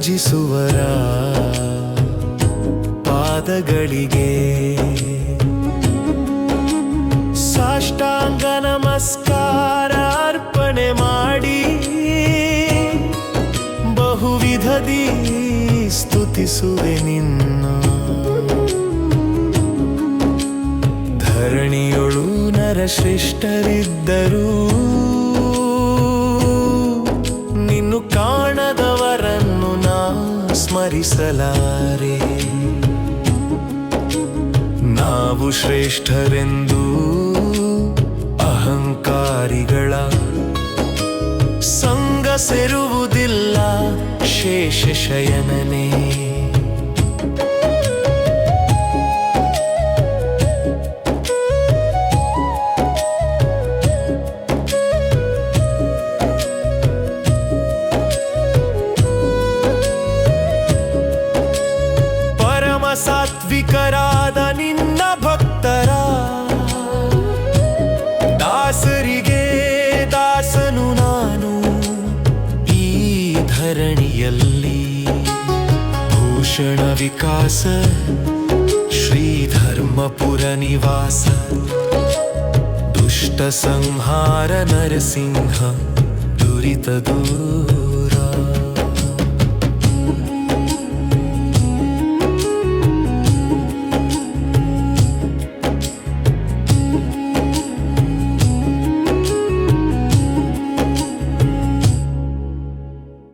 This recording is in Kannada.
ಪೂಜಿಸುವರ ಪಾದಗಳಿಗೆ ಸಾಷ್ಟಾಂಗ ನಮಸ್ಕಾರ ಅರ್ಪಣೆ ಮಾಡಿ ಬಹುವಿಧದಿ ಸ್ತುತಿಸುವೆ ನಿನ್ನ. ಧರಣಿಯೊಳು ನರಶ್ರೇಷ್ಠರಿದ್ದರೂ ನಿನ್ನು ಕಾಣದವರನ್ನು ನಾ ಸ್ಮರಿಸಲಾರೆ. ನಾವು ಶ್ರೇಷ್ಠರೆಂದು ಅಹಂಕಾರಿಗಳ ಸಂಗ ಸೇರುವುದಿಲ್ಲ ಶೇಷಶಯನನೇ. ಪರಮ ಸಾತ್ವಿಕರಾದ ನಿನ್ನ ಭಕ್ತರ ದಾಸರಿಗೆ ದಾಸನು ನಾನು ಈ ಧರಣಿಯಲ್ಲಿ. ಭೂಷಣ ವಿಕಾಸ ಶ್ರೀಧರ್ಮಪುರ ನಿವಾಸ ದುಷ್ಟ ಸಂಹಾರ ನರಸಿಂಹ ದುರಿತ ದೂರ.